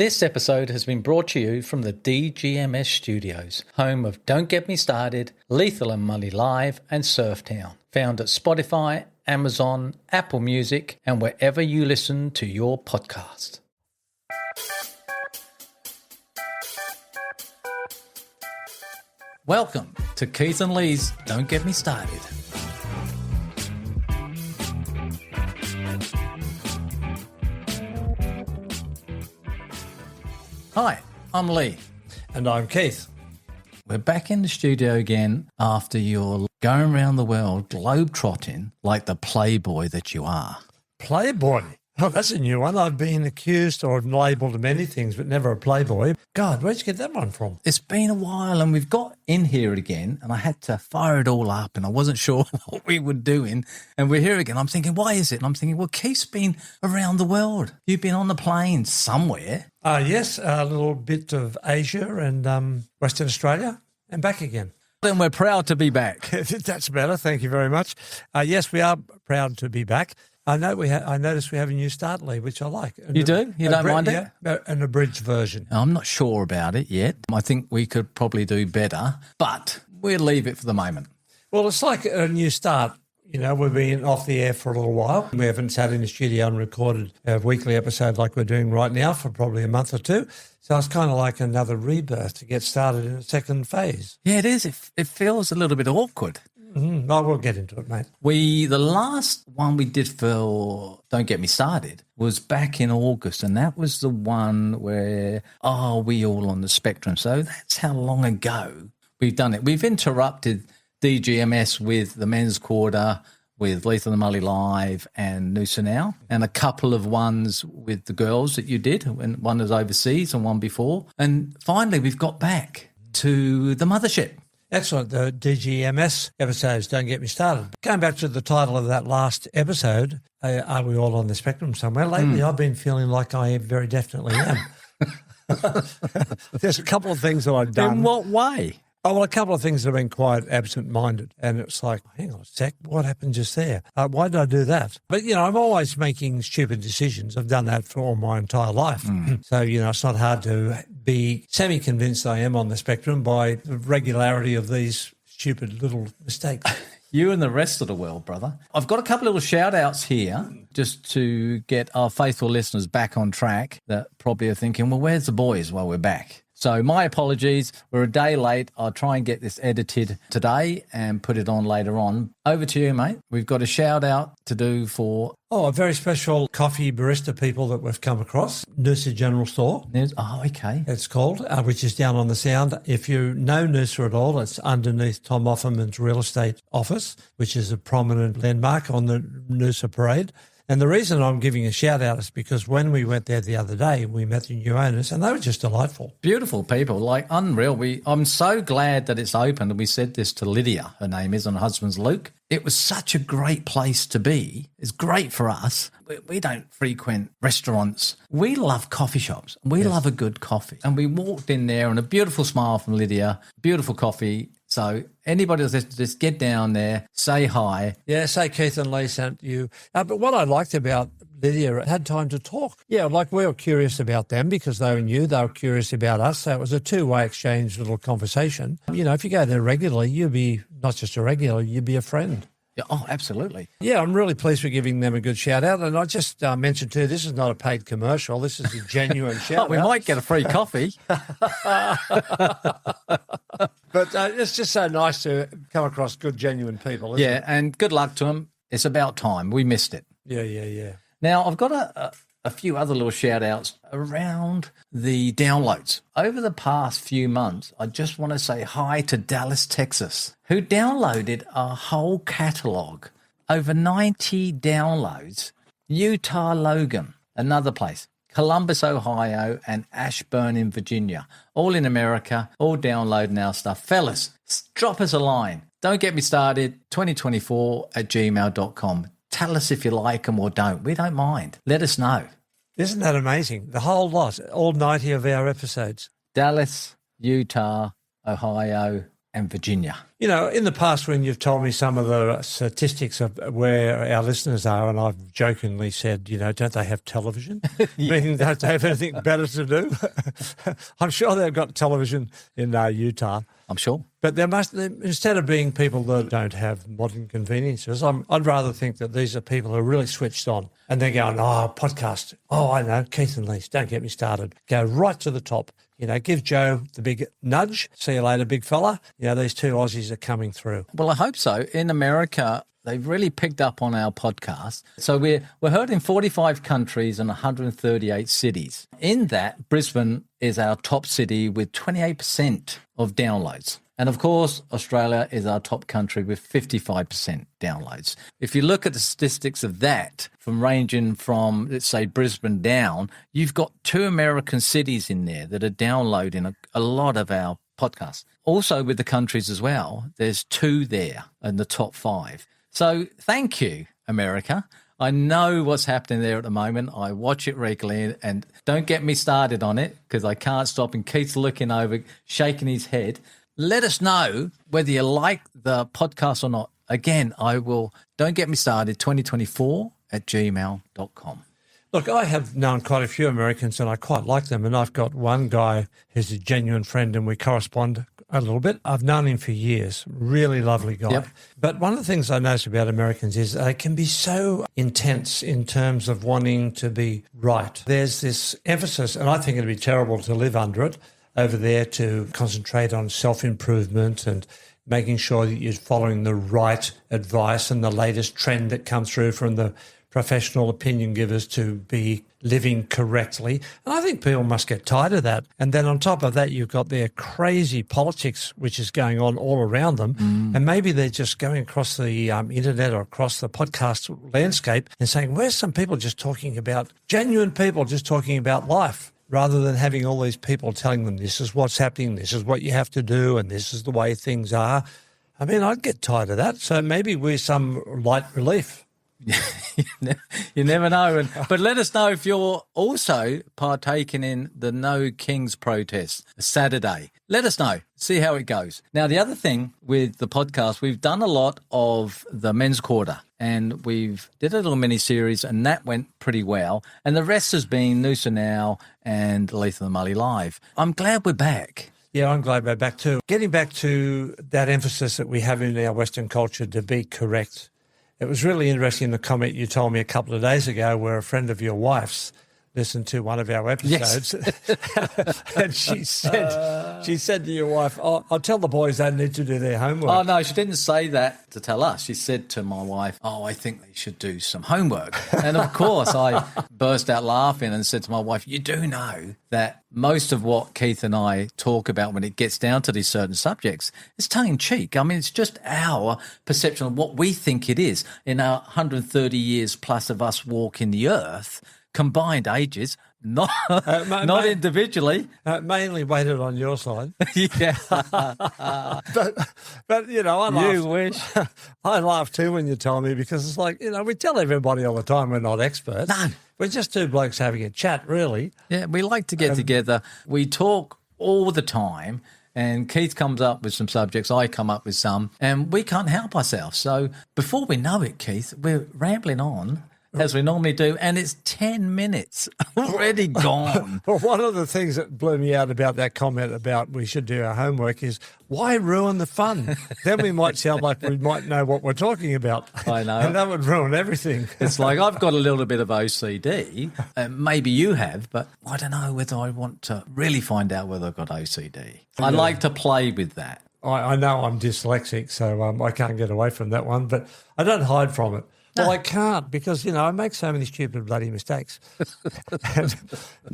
This episode has been brought to you from the DGMS studios, home of Don't Get Me Started, Lethal and Mully Live and Surftown. Found at Spotify, Amazon, Apple Music and wherever you listen to your podcast. Welcome to Keith and Lee's Don't Get Me Started. Hi, I'm Lee. And I'm Keith. We're back in the studio again after you're going around the world globe-trotting like the playboy that you are. Playboy? Oh, that's a new one. I've been accused or labelled many things, but never a playboy. God, where'd you get that one from? It's been a while and we've got in here again and I had to fire it all up and I wasn't sure what we were doing. And we're here again. I'm thinking, why is it? And I'm thinking, well, Keith's been around the world. You've been on the plane somewhere. Yes, a little bit of Asia and Western Australia and back again. And we're proud to be back. That's better. Thank you very much. Yes, we are proud to be back. I noticed we have a new start, Lee, which I like. You do? You don't mind it? Yeah, an abridged version. I'm not sure about it yet. I think we could probably do better, but we'll leave it for the moment. Well, it's like a new start. You know, we've been off the air for a little while. We haven't sat in the studio and recorded a weekly episode like we're doing right now for probably a month or two. So it's kind of like another rebirth to get started in a second phase. Yeah, it is. It feels a little bit awkward. Mm-hmm. Oh, we'll get into it, mate. The last one we did for Don't Get Me Started was back in August, and that was the one where, we all on the spectrum. So that's how long ago we've done it. We've interrupted DGMS with the men's quarter, with Lethal and Mully Live and Noosa Now, and a couple of ones with the girls that you did, and one was overseas and one before. And finally, we've got back to the mothership. Excellent. The DGMS episodes, Don't Get Me Started. Going back to the title of that last episode, are we all on the spectrum somewhere? Lately, I've been feeling like I very definitely am. There's a couple of things that I've done. In what way? Oh, well, a couple of things that have been quite absent-minded. And it's like, hang on a sec, what happened just there? Why did I do that? But, you know, I'm always making stupid decisions. I've done that for all my entire life. So, you know, it's not hard to be semi-convinced I am on the spectrum by the regularity of these stupid little mistakes. You and the rest of the world, brother. I've got a couple of little shout-outs here just to get our faithful listeners back on track that probably are thinking, well, where's the boys? Well, we're back. So my apologies. We're a day late. I'll try and get this edited today and put it on later on. Over to you, mate. We've got a shout-out to do for... a very special coffee barista people that we've come across. Noosa General Store. Okay. It's called, which is down on the Sound. If you know Noosa at all, it's underneath Tom Offerman's real estate office, which is a prominent landmark on the Noosa Parade. And the reason I'm giving a shout out is because when we went there the other day, we met the new owners and they were just delightful. Beautiful people, like unreal. I'm so glad that it's open. And we said this to Lydia, her name is, and her husband's Luke. It was such a great place to be. It's great for us. We don't frequent restaurants. We love coffee shops. We love a good coffee. And we walked in there and a beautiful smile from Lydia, beautiful coffee. So anybody that's just get down there, say hi. Yeah, say Keith and Lee sent you. But what I liked about Lydia, had time to talk. Yeah, like we were curious about them because they were new. They were curious about us. So it was a two-way exchange little conversation. You know, if you go there regularly, you'll be not just a regular, you'll be a friend. Yeah, oh, absolutely. Yeah, I'm really pleased for giving them a good shout-out. And I just mentioned too, this is not a paid commercial. This is a genuine shout-out. We might get a free coffee. But it's just so nice to come across good, genuine people, isn't it? And good luck to them. It's about time. We missed it. Yeah. Now, I've got a few other little shout-outs around the downloads. Over the past few months, I just want to say hi to Dallas, Texas, who downloaded our whole catalogue. Over 90 downloads. Utah, Logan, another place. Columbus, Ohio, and Ashburn in Virginia. All in America, all downloading our stuff. Fellas, drop us a line. Don't Get Me Started, 2024@gmail.com. Tell us if you like them or don't. We don't mind. Let us know. Isn't that amazing? The whole lot, all 90 of our episodes. Dallas, Utah, Ohio, and Virginia. You know, in the past when you've told me some of the statistics of where our listeners are, and I've jokingly said, you know, don't they have television? Meaning don't they have anything better to do? I'm sure they've got television in Utah. I'm sure. But instead of being people that don't have modern conveniences, I'd rather think that these are people who are really switched on and they're going, oh, podcast. Oh, I know, Keith and Lise, don't get me started. Go right to the top. You know, give Joe the big nudge. See you later, big fella. You know, these two Aussies are coming through. Well, I hope so. In America, they've really picked up on our podcast. So we're heard in 45 countries and 138 cities. In that, Brisbane is our top city with 28% of downloads. And of course, Australia is our top country with 55% downloads. If you look at the statistics of that, from ranging from, let's say, Brisbane down, you've got 2 American cities in there that are downloading a lot of our podcasts. Also with the countries as well, there's 2 there in the top 5. So thank you, America. I know what's happening there at the moment. I watch it regularly, and don't get me started on it because I can't stop. And Keith's looking over, shaking his head. Let us know whether you like the podcast or not. Again, don't get me started, 2024@gmail.com. Look, I have known quite a few Americans and I quite like them. And I've got one guy who's a genuine friend and we correspond a little bit. I've known him for years. Really lovely guy. Yep. But one of the things I notice about Americans is they can be so intense in terms of wanting to be right. There's this emphasis, and I think it'd be terrible to live under it, over there to concentrate on self-improvement and making sure that you're following the right advice and the latest trend that comes through from the professional opinion givers to be living correctly. And I think people must get tired of that. And then on top of that, you've got their crazy politics, which is going on all around them. And maybe they're just going across the internet or across the podcast landscape and saying, where's some people just talking about, genuine people just talking about life, rather than having all these people telling them this is what's happening, this is what you have to do, and this is the way things are. I mean, I'd get tired of that. So maybe we're some light relief. You never know. But let us know if you're also partaking in the No Kings protest Saturday. Let us know. See how it goes. Now, the other thing with the podcast, we've done a lot of the men's quarter and we've did a little mini-series and that went pretty well. And the rest has been Noosa Now and Lethal and Mully Live. I'm glad we're back. Yeah, I'm glad we're back too. Getting back to that emphasis that we have in our Western culture to be correct. It was really interesting, the comment you told me a couple of days ago where a friend of your wife's listened to one of our episodes. Yes. And she said to your wife, oh, I'll tell the boys they need to do their homework. Oh, no, she didn't say that to tell us. She said to my wife, oh, I think they should do some homework. And of course, I burst out laughing and said to my wife, you do know that most of what Keith and I talk about when it gets down to these certain subjects is tongue-in-cheek. I mean, it's just our perception of what we think it is. In our 130 years plus of us walking the earth, combined ages, not individually. Mainly weighted on your side. Yeah. but you know, I laugh. You wish. I laugh too when you tell me because it's like, you know, we tell everybody all the time we're not experts. No. We're just two blokes having a chat, really. Yeah, we like to get together. We talk all the time. And Keith comes up with some subjects, I come up with some, and we can't help ourselves. So before we know it, Keith, we're rambling on, as we normally do, and it's 10 minutes already gone. Well, one of the things that blew me out about that comment about we should do our homework is why ruin the fun? Then we might sound like we might know what we're talking about. I know. And that would ruin everything. It's like I've got a little bit of OCD. Maybe you have, but I don't know whether I want to really find out whether I've got OCD. I like to play with that. I know I'm dyslexic, so I can't get away from that one, but I don't hide from it. No. Well, I can't because, you know, I make so many stupid bloody mistakes. And,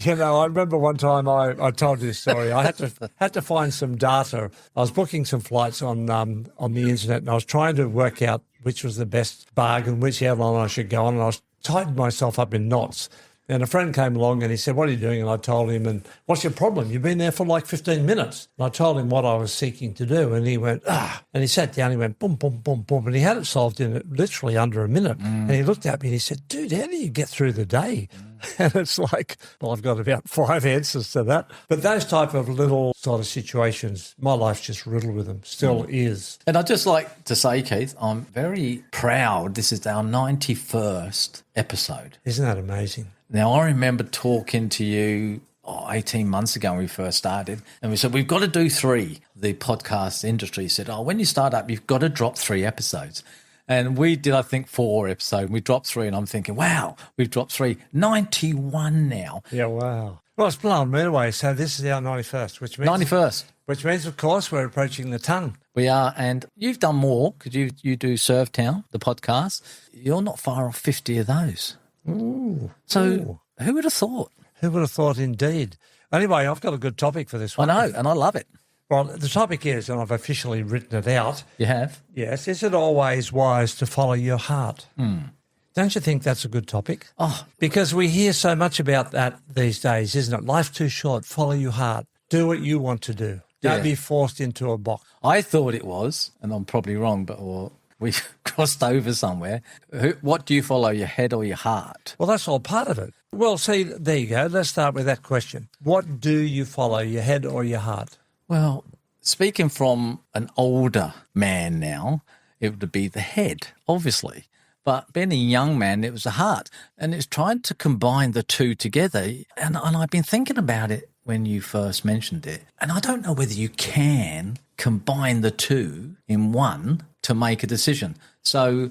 you know, I remember one time I told you this story. I had to find some data. I was booking some flights on the internet and I was trying to work out which was the best bargain, which airline I should go on, and I was tied myself up in knots. And a friend came along and he said, what are you doing? And I told him, and what's your problem? You've been there for like 15 minutes. And I told him what I was seeking to do. And he went, and he sat down, he went, boom, boom, boom, boom. And he had it solved in literally under a minute. And he looked at me and he said, dude, how do you get through the day? And it's like, well, I've got about 5 answers to that. But those type of little sort of situations, my life's just riddled with them, still is. And I'd just like to say, Keith, I'm very proud. This is our 91st episode. Isn't that amazing? Now, I remember talking to you 18 months ago when we first started, and we said, we've got to do 3. The podcast industry said, when you start up, you've got to drop 3 episodes. And we did, I think, 4 episodes. We dropped 3, and I'm thinking, wow, we've dropped 3. 91 now. Yeah, wow. Well, it's blown me away. So this is our 91st, which means... 91st. Which means, of course, we're approaching the ton. We are, and you've done more because you do Serve Town, the podcast. You're not far off 50 of those. Ooh. So Ooh. Who would have thought? Who would have thought indeed? Anyway, I've got a good topic for this one. I know, and I love it. Well, the topic is, and I've officially written it out. You have? Yes. Is it always wise to follow your heart? Don't you think that's a good topic? Oh, because we hear so much about that these days, isn't it? Life's too short. Follow your heart. Do what you want to do. Don't be forced into a box. I thought it was, and I'm probably wrong, but we crossed over somewhere. What do you follow, your head or your heart? Well, that's all part of it. Well, see, there you go. Let's start with that question. What do you follow, your head or your heart? Well, speaking from an older man now, it would be the head, obviously. But being a young man, it was the heart. And it's trying to combine the two together. And I've been thinking about it when you first mentioned it. And I don't know whether you can combine the two in one to make a decision. So,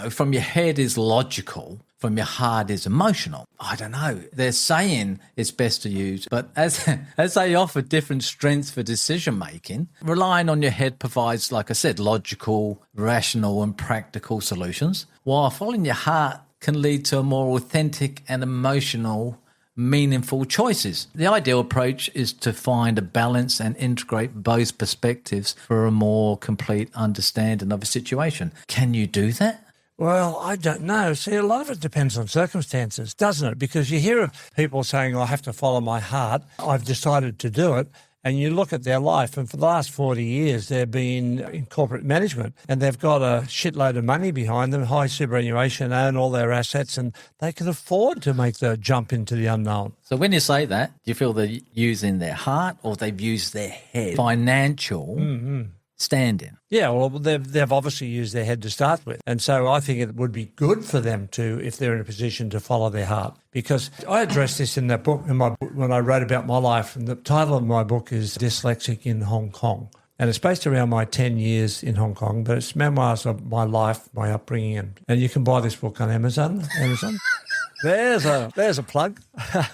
from your head is logical, from your heart is emotional. I don't know. They're saying it's best to use, but as they offer different strengths for decision making, relying on your head provides, like I said, logical, rational and practical solutions, while following your heart can lead to a more authentic and emotional, meaningful choices. The ideal approach is to find a balance and integrate both perspectives for a more complete understanding of a situation. Can you do that? Well, I don't know. See, a lot of it depends on circumstances, doesn't it? Because you hear of people saying, I have to follow my heart. I've decided to do it. And you look at their life, and for the last 40 years, they've been in corporate management, and they've got a shitload of money behind them, high superannuation, own all their assets, and they can afford to make the jump into the unknown. So when you say that, do you feel they're using their heart or they've used their head? Financial standing. Yeah, well, they've obviously used their head to start with. And so I think it would be good for them to, if they're in a position to follow their heart. Because I addressed this in that book, when I wrote about my life, and the title of my book is Dyslexic in Hong Kong. And it's based around my 10 years in Hong Kong, but it's memoirs of my life, my upbringing. And you can buy this book on Amazon. There's a plug.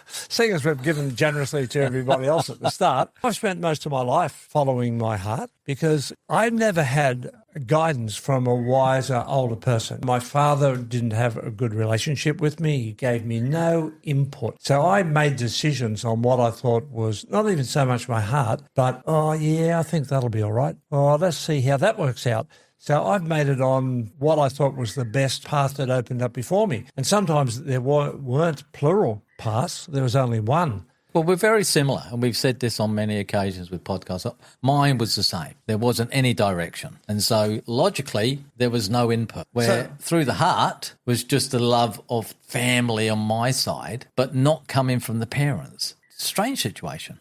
Seeing as we've given generously to everybody else at the start, I've spent most of my life following my heart because I never had guidance from a wiser, older person. My father didn't have a good relationship with me. He gave me no input. So I made decisions on what I thought was not even so much my heart, but, I think that'll be all right. Let's see how that works out. So I've made it on what I thought was the best path that opened up before me. And sometimes there weren't plural paths. There was only one. Well, we're very similar, and we've said this on many occasions with podcasts. Mine was the same. There wasn't any direction. And so logically, there was no input. Where through the heart was just the love of family on my side, but not coming from the parents. Strange situation.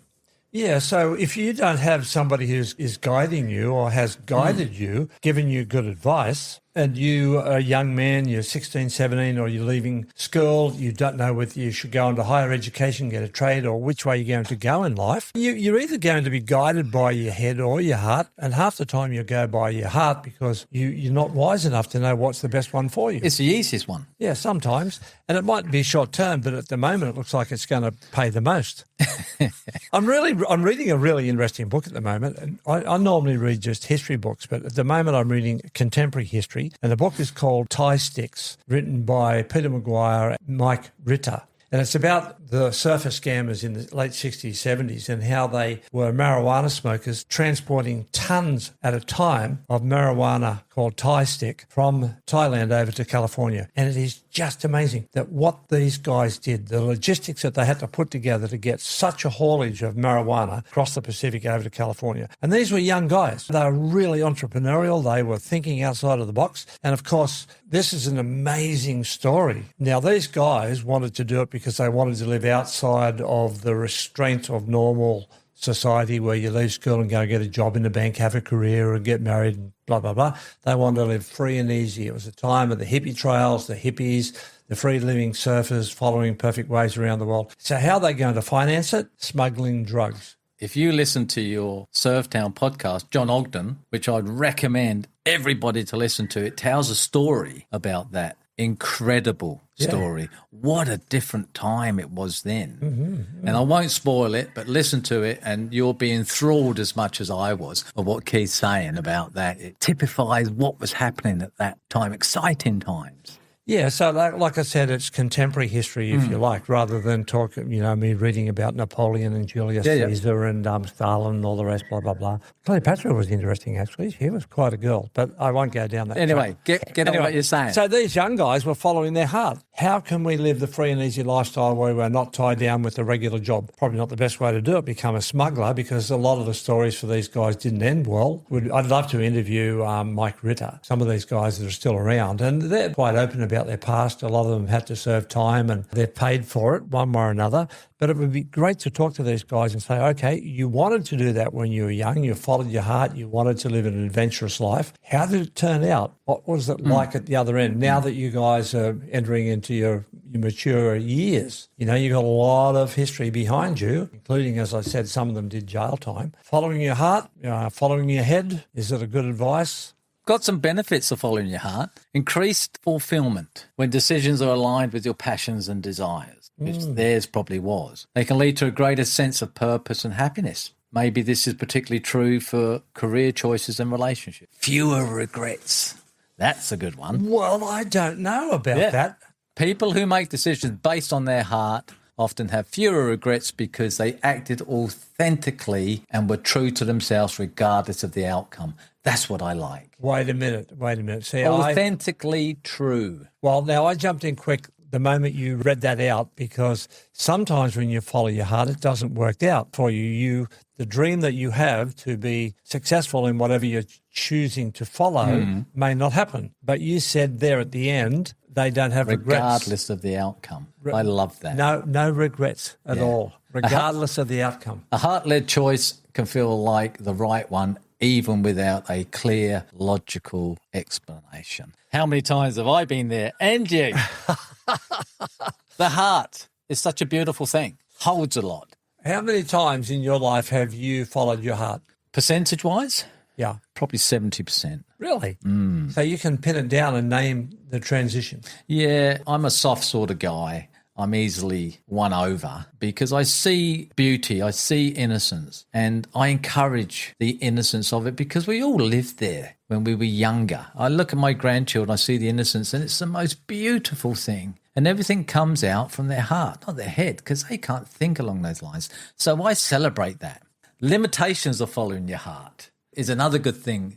Yeah, so if you don't have somebody who is guiding you or has guided you, giving you good advice, and you are a young man, you're 16, 17, or you're leaving school, you don't know whether you should go into higher education, get a trade, or which way you're going to go in life, you're either going to be guided by your head or your heart, and half the time you go by your heart because you're not wise enough to know what's the best one for you. It's the easiest one. Yeah, sometimes. And it might be short term, but at the moment it looks like it's going to pay the most. I'm reading a really interesting book at the moment. And I normally read just history books, but at the moment I'm reading contemporary history. And the book is called Tie Sticks, written by Peter Maguire and Mike Ritter. And it's about the surfer scammers in the late 60s, 70s, and how they were marijuana smokers transporting tons at a time of marijuana called Thai stick from Thailand over to California. And it is just amazing that what these guys did, the logistics that they had to put together to get such a haulage of marijuana across the Pacific over to California. And these were young guys. They were really entrepreneurial. They were thinking outside of the box. And of course, this is an amazing story. Now, these guys wanted to do it because they wanted to live outside of the restraint of normal society where you leave school and go get a job in the bank, have a career and get married and blah, blah, blah. They wanted to live free and easy. It was a time of the hippie trails, the hippies, the free-living surfers following perfect ways around the world. So how are they going to finance it? Smuggling drugs. If you listen to your Surftown podcast, John Ogden, which I'd recommend everybody to listen to, it tells a story about that. Incredible story. Yeah. What a different time it was then. Mm-hmm. And I won't spoil it, but listen to it and you'll be enthralled as much as I was of what Keith's saying about that. It typifies what was happening at that time, exciting times. Yeah, so like I said, it's contemporary history, if you like, rather than me reading about Napoleon and Julius Caesar and Stalin and all the rest, blah, blah, blah. Cleopatra was interesting, actually. She was quite a girl, but I won't go down that Anyway, get on what you're saying. So these young guys were following their heart. How can we live the free and easy lifestyle where we're not tied down with a regular job? Probably not the best way to do it, become a smuggler, because a lot of the stories for these guys didn't end well. I'd love to interview Mike Ritter, some of these guys that are still around, and they're quite open about their past. A lot of them had to serve time and they're paid for it one way or another. But it would be great to talk to these guys and say, okay, you wanted to do that when you were young. You followed your heart. You wanted to live an adventurous life. How did it turn out? What was it like at the other end? Now that you guys are entering into your mature years, you've got a lot of history behind you, including, as I said, some of them did jail time. Following your heart, following your head, is it a good advice? Got some benefits of following your heart. Increased fulfillment when decisions are aligned with your passions and desires, which theirs probably was. They can lead to a greater sense of purpose and happiness. Maybe this is particularly true for career choices and relationships. Fewer regrets. That's a good one. Well, I don't know about that. People who make decisions based on their heart often have fewer regrets because they acted authentically and were true to themselves regardless of the outcome. That's what I like. Wait a minute. See, authentically true. Well, now I jumped in quick the moment you read that out, because sometimes when you follow your heart, it doesn't work out for you. The dream that you have to be successful in whatever you're choosing to follow may not happen. But you said there at the end, they don't have regrets. Regardless of the outcome. I love that. No regrets at all, regardless of the outcome. A heart-led choice can feel like the right one, even without a clear, logical explanation. How many times have I been there? And you? The heart is such a beautiful thing. Holds a lot. How many times in your life have you followed your heart? Percentage-wise? Yeah. Probably 70%. Really? So you can pin it down and name the transition. Yeah, I'm a soft sort of guy. I'm easily won over because I see beauty, I see innocence, and I encourage the innocence of it because we all lived there when we were younger. I look at my grandchildren, I see the innocence, and it's the most beautiful thing. And everything comes out from their heart, not their head, because they can't think along those lines. So I celebrate that. Limitations of following your heart is another good thing.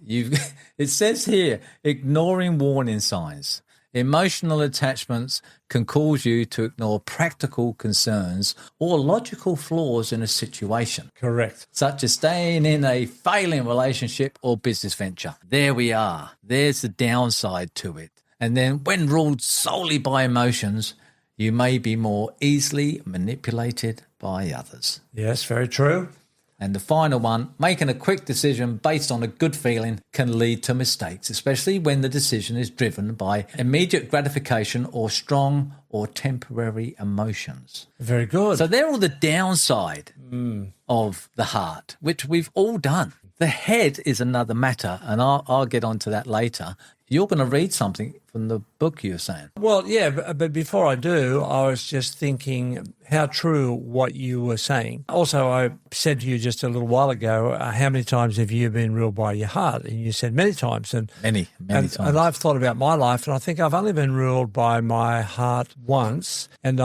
It says here, ignoring warning signs. Emotional attachments can cause you to ignore practical concerns or logical flaws in a situation. Correct. Such as staying in a failing relationship or business venture. There we are. There's the downside to it. And then when ruled solely by emotions, you may be more easily manipulated by others. Yes, very true. And the final one, making a quick decision based on a good feeling can lead to mistakes, especially when the decision is driven by immediate gratification or strong or temporary emotions. Very good. So they're all the downside of the heart, which we've all done. The head is another matter, and I'll get onto that later. You're going to read something from the book you were saying. Well, yeah, but before I do, I was just thinking how true what you were saying. Also, I said to you just a little while ago, how many times have you been ruled by your heart? And you said many times. And Many times. And I've thought about my life, and I think I've only been ruled by my heart once, and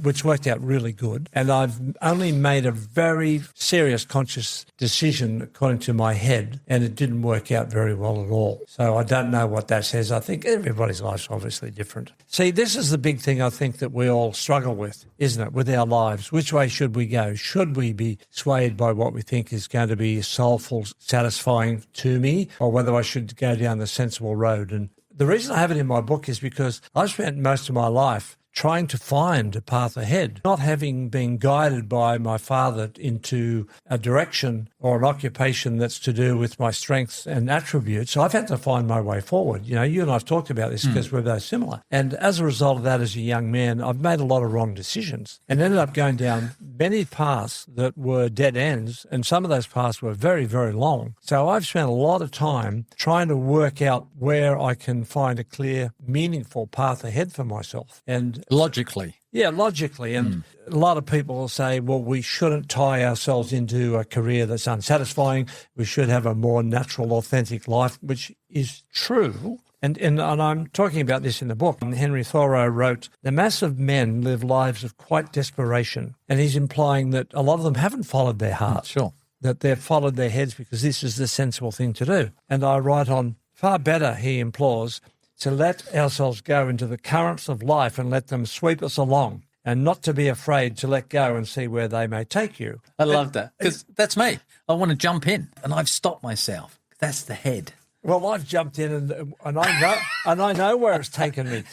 which worked out really good. And I've only made a very serious conscious decision according to my head, and it didn't work out very well at all. So I don't know what that says. I think everybody's life's obviously different. See, this is the big thing I think that we all struggle with, isn't it, with our lives? Which way should we go? Should we be swayed by what we think is going to be soulful, satisfying to me, or whether I should go down the sensible road? And the reason I have it in my book is because I've spent most of my life trying to find a path ahead, not having been guided by my father into a direction or an occupation that's to do with my strengths and attributes. So I've had to find my way forward. You know, you and I have talked about this because we're both similar. And as a result of that, as a young man, I've made a lot of wrong decisions and ended up going down many paths that were dead ends. And some of those paths were very, very long. So I've spent a lot of time trying to work out where I can find a clear, meaningful path ahead for myself. And Logically. yeah, logically. And a lot of people will say, well, we shouldn't tie ourselves into a career that's unsatisfying. We should have a more natural, authentic life, which is true. And I'm talking about this in the book. Henry Thoreau wrote, "The mass of men live lives of quite desperation." And he's implying that a lot of them haven't followed their hearts. Sure. That they've followed their heads because this is the sensible thing to do. And I write on, far better, he implores, to let ourselves go into the currents of life and let them sweep us along, and not to be afraid to let go and see where they may take you. I love that because that's me. I want to jump in and I've stopped myself. That's the head. Well, I've jumped in and I know where it's taken me.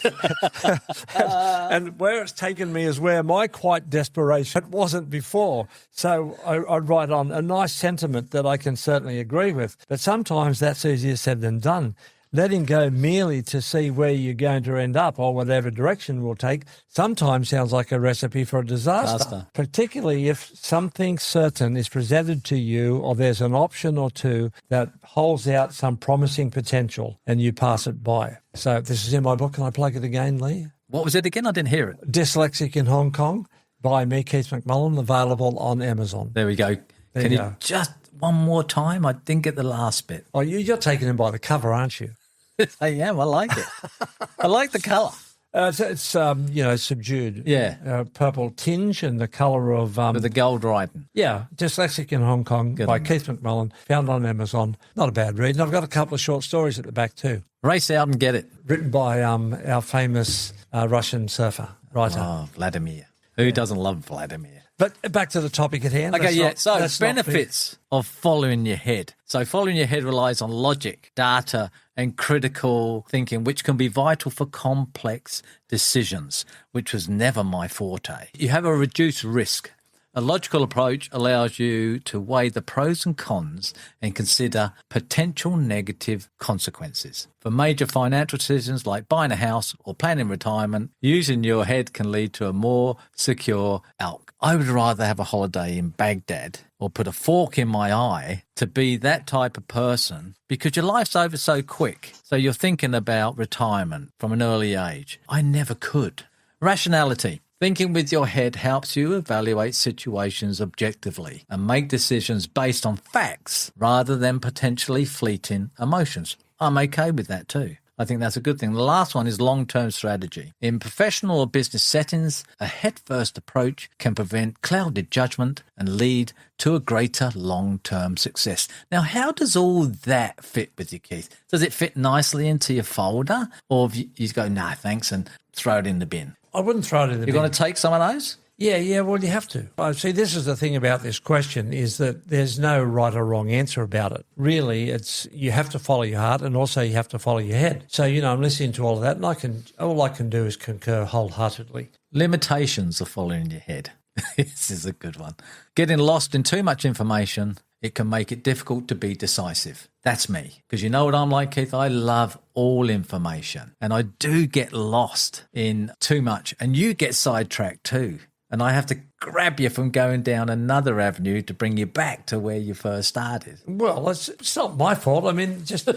And where it's taken me is where my quiet desperation wasn't before. So I write on a nice sentiment that I can certainly agree with. But sometimes that's easier said than done. Letting go merely to see where you're going to end up or whatever direction we'll take sometimes sounds like a recipe for a disaster. Particularly if something certain is presented to you or there's an option or two that holds out some promising potential and you pass it by. So this is in my book. Can I plug it again, Lee? What was it again? I didn't hear it. Dyslexic in Hong Kong by me, Keith McMullen, available on Amazon. There we go. Can you just one more time? I didn't get the last bit. Oh, you're taking him by the cover, aren't you? I am. I like it. I like the colour. It's subdued. Yeah. Purple tinge and the colour of... With the gold writing. Yeah, Dyslexic in Hong Kong by Keith McMullen, found on Amazon. Not a bad read. And I've got a couple of short stories at the back too. Race out and get it. Written by our famous Russian surfer, writer. Oh, Vladimir. Who doesn't love Vladimir? But back to the topic at hand. Okay, so benefits of following your head. So following your head relies on logic, data, and critical thinking, which can be vital for complex decisions, which was never my forte. You have a reduced risk. A logical approach allows you to weigh the pros and cons and consider potential negative consequences. For major financial decisions like buying a house or planning retirement, using your head can lead to a more secure outcome. I would rather have a holiday in Baghdad or put a fork in my eye to be that type of person because your life's over so quick. So you're thinking about retirement from an early age. I never could. Rationality. Thinking with your head helps you evaluate situations objectively and make decisions based on facts rather than potentially fleeting emotions. I'm okay with that too. I think that's a good thing. The last one is long-term strategy. In professional or business settings, a head-first approach can prevent clouded judgment and lead to a greater long-term success. Now, how does all that fit with you, Keith? Does it fit nicely into your folder? Or you go, no, thanks, and throw it in the bin? I wouldn't throw it in the bin. You're going to take some of those? Yeah, well, you have to. See, this is the thing about this question is that there's no right or wrong answer about it. Really, it's you have to follow your heart and also you have to follow your head. So, I'm listening to all of that and all I can do is concur wholeheartedly. Limitations of following your head. This is a good one. Getting lost in too much information, it can make it difficult to be decisive. That's me. Because you know what I'm like, Keith? I love all information. And I do get lost in too much. And you get sidetracked too. and I have to grab you from going down another avenue to bring you back to where you first started. Well, it's not my fault. I mean, just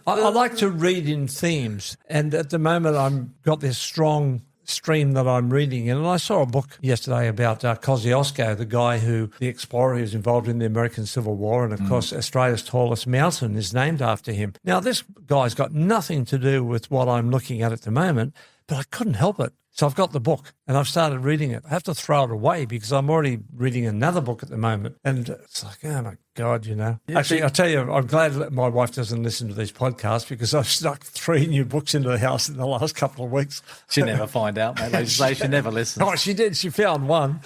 I like to read in themes, and at the moment I've got this strong stream that I'm reading. And I saw a book yesterday about Kosciuszko, the explorer who was involved in the American Civil War. And, of course, Australia's tallest mountain is named after him. Now, this guy's got nothing to do with what I'm looking at the moment, but I couldn't help it. So I've got the book and I've started reading it. I have to throw it away because I'm already reading another book at the moment. And it's like, oh, my God, you know. Yeah, actually, I'll tell you, I'm glad that my wife doesn't listen to these podcasts because I've snuck 3 new books into the house in the last couple of weeks. She'll never find out, mate. They say she never listens. Oh, she did. She found one.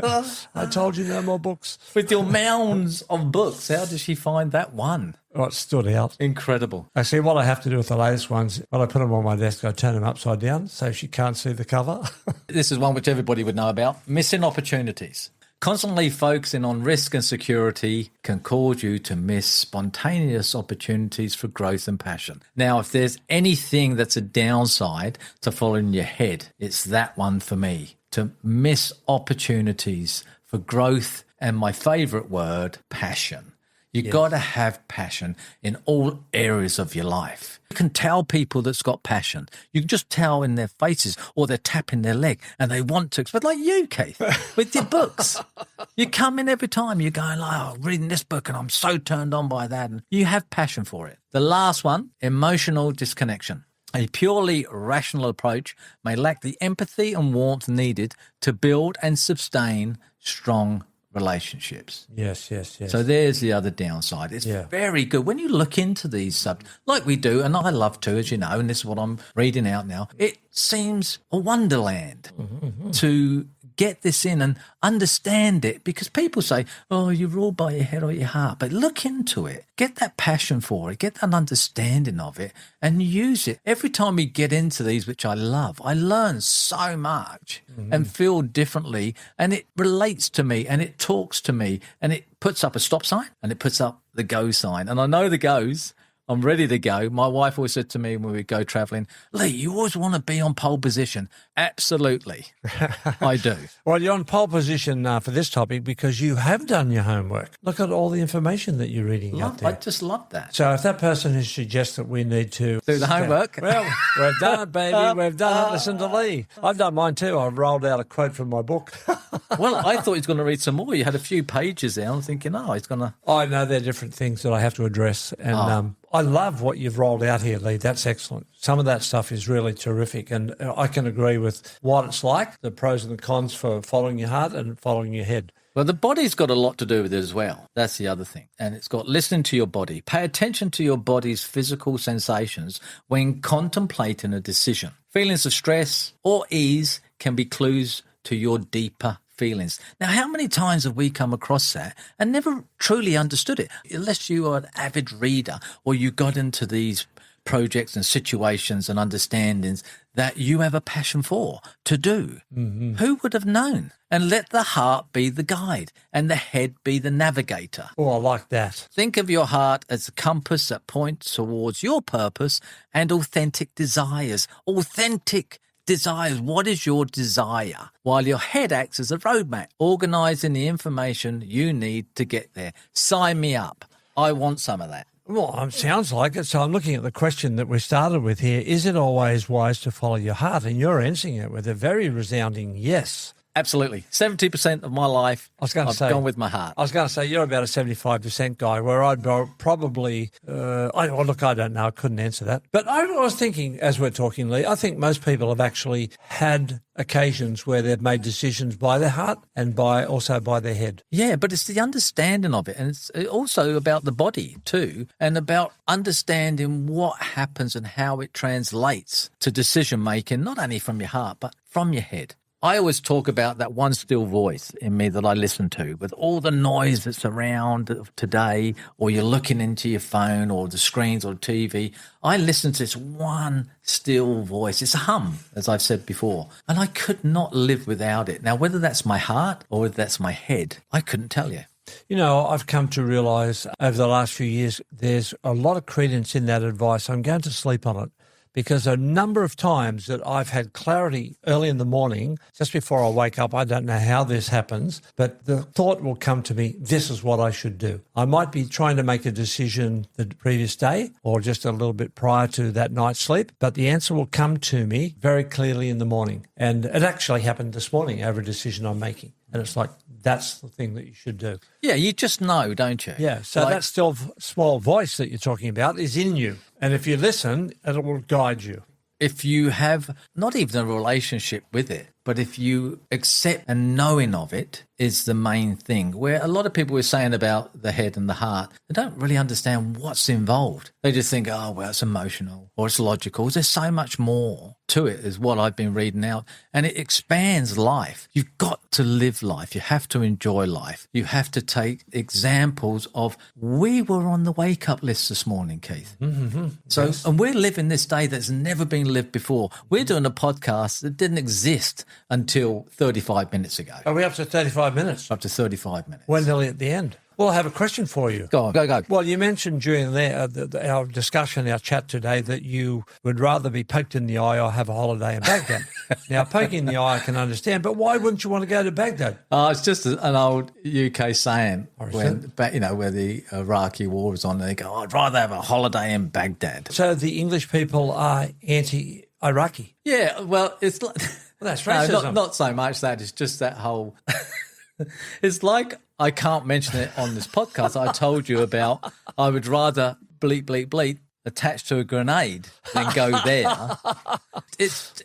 I told you no more books. With your mounds of books, how did she find that one? Oh, it stood out. Incredible. Actually, what I have to do with the latest ones, when I put them on my desk, I turn them upside down so she can't see the cover. This is one which everybody would know about. Missing opportunities. Constantly focusing on risk and security can cause you to miss spontaneous opportunities for growth and passion. Now, if there's anything that's a downside to following your head, it's that one for me. To miss opportunities for growth and my favourite word, passion. You got to have passion in all areas of your life. You can tell people that's got passion. You can just tell in their faces or they're tapping their leg and they want to. But like you, Keith, with your books. You come in every time, you're going like, oh, reading this book and I'm so turned on by that. And you have passion for it. The last one, emotional disconnection. A purely rational approach may lack the empathy and warmth needed to build and sustain strong relationships. Yes. So there's the other downside. It's very good when you look into these subjects, like we do, and I love to, as you know, and this is what I'm reading out now. It seems a wonderland to get this in and understand it, because people say, oh, you're ruled by your head or your heart. But look into it. Get that passion for it. Get that understanding of it and use it. Every time we get into these, which I love, I learn so much and feel differently, and it relates to me and it talks to me and it puts up a stop sign and it puts up the go sign. And I know the goes. I'm ready to go. My wife always said to me when we go travelling, Lee, you always want to be on pole position. Absolutely. I do. Well, you're on pole position for this topic because you have done your homework. Look at all the information that you're reading out there. I just love that. So if that person who suggests that we need to do the homework. Well, we've done it, baby. We've done it. Listen to Lee. I've done mine too. I've rolled out a quote from my book. Well, I thought he was going to read some more. You had a few pages there. I'm thinking, he's going to... I know there are different things that I have to address. And I love what you've rolled out here, Lee. That's excellent. Some of that stuff is really terrific. And I can agree with what it's like, the pros and the cons for following your heart and following your head. Well, the body's got a lot to do with it as well. That's the other thing. And it's got listening to your body. Pay attention to your body's physical sensations when contemplating a decision. Feelings of stress or ease can be clues to your deeper feelings. Now, how many times have we come across that and never truly understood it? Unless you are an avid reader or you got into these projects and situations and understandings that you have a passion for to do. Who would have known? And let the heart be the guide and the head be the navigator. Oh, I like that. Think of your heart as a compass that points towards your purpose and authentic desires. Authentic desires. What is your desire? While your head acts as a roadmap, organising the information you need to get there. Sign me up. I want some of that. Well, it sounds like it. So I'm looking at the question that we started with here. Is it always wise to follow your heart? And you're answering it with a very resounding yes. Absolutely. 70% of my life, I've gone with my heart. I was going to say you're about a 75% guy, where I'd probably, I don't know, I couldn't answer that. But I was thinking, as we're talking, Lee, I think most people have actually had occasions where they've made decisions by their heart and also by their head. Yeah, but it's the understanding of it. And it's also about the body too, and about understanding what happens and how it translates to decision making, not only from your heart, but from your head. I always talk about that one still voice in me that I listen to with all the noise that's around today, or you're looking into your phone or the screens or TV. I listen to this one still voice. It's a hum, as I've said before, and I could not live without it. Now, whether that's my heart or whether that's my head, I couldn't tell you. You know, I've come to realise over the last few years there's a lot of credence in that advice. I'm going to sleep on it. because a number of times that I've had clarity early in the morning, just before I wake up, I don't know how this happens, but the thought will come to me, this is what I should do. I might be trying to make a decision the previous day or just a little bit prior to that night's sleep, but the answer will come to me very clearly in the morning. And it actually happened this morning over a decision I'm making. And it's like, that's the thing that you should do. Yeah, you just know, don't you? Yeah, so that still small voice that you're talking about is in you. And if you listen, it will guide you. If you have not even a relationship with it, but if you accept a knowing of it is the main thing. Where a lot of people were saying about the head and the heart, they don't really understand what's involved. They just think, oh, well, it's emotional or it's logical. There's so much more to it is what I've been reading out. And it expands life. You've got to live life. You have to enjoy life. You have to take examples of, we were on the wake-up list this morning, Keith. Mm-hmm. So, yes. And we're living this day that's never been lived before. We're doing a podcast that didn't exist until 35 minutes ago. Are we up to 35 minutes? Up to 35 minutes. We're nearly at the end. Well, I have a question for you. Go on, go. Well, you mentioned during our discussion, our chat today, that you would rather be poked in the eye or have a holiday in Baghdad. Now, poking in the eye I can understand, but why wouldn't you want to go to Baghdad? It's just an old UK saying where the Iraqi war was on. They go, I'd rather have a holiday in Baghdad. So the English people are anti-Iraqi. Yeah, well, it's like... Well, that's racism. No, not so much that. It's just that whole... It's like, I can't mention it on this podcast. I told you about, I would rather bleep attached to a grenade than go there.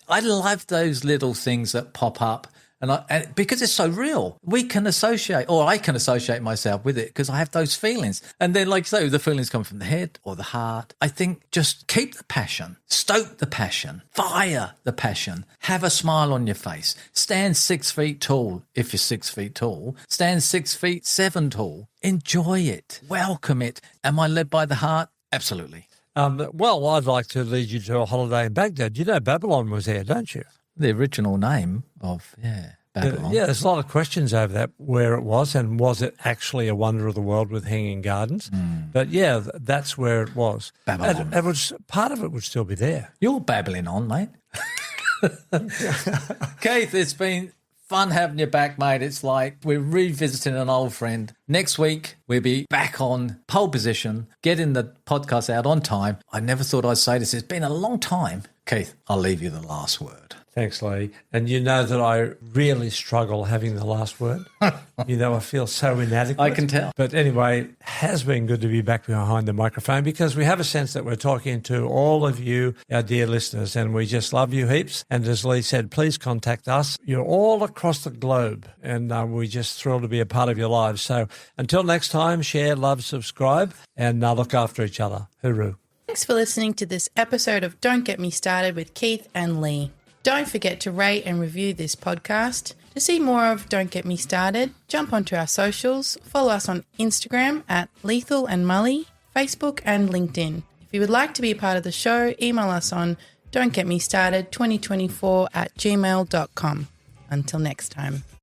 I love those little things that pop up. And because it's so real, we can associate, or I can associate myself with it because I have those feelings. And then, like you say, the feelings come from the head or the heart. I think just keep the passion, stoke the passion, fire the passion, have a smile on your face, stand 6 feet tall if you're 6 feet tall, stand 6'7" tall, enjoy it, welcome it. Am I led by the heart? Absolutely. Well, I'd like to lead you to a holiday in Baghdad. You know Babylon was there, don't you? The original name of, Babylon. Yeah, there's a lot of questions over that, where it was, and was it actually a wonder of the world with hanging gardens? But yeah, that's where it was. Babylon. It was, part of it would still be there. You're babbling on, mate. Keith, it's been fun having you back, mate. It's like we're revisiting an old friend. Next week, we'll be back on pole position, getting the podcast out on time. I never thought I'd say this. It's been a long time. Keith, I'll leave you the last word. Thanks, Lee. And you know that I really struggle having the last word. I feel so inadequate. I can tell. But anyway, it has been good to be back behind the microphone because we have a sense that we're talking to all of you, our dear listeners, and we just love you heaps. And as Lee said, please contact us. You're all across the globe, and we're just thrilled to be a part of your lives. So until next time, share, love, subscribe, and look after each other. Hooroo. Thanks for listening to this episode of Don't Get Me Started with Keith and Lee. Don't forget to rate and review this podcast. To see more of Don't Get Me Started, jump onto our socials, follow us on Instagram at Lethal and Mully, Facebook and LinkedIn. If you would like to be a part of the show, email us on don'tgetmestarted2024@gmail.com. Until next time.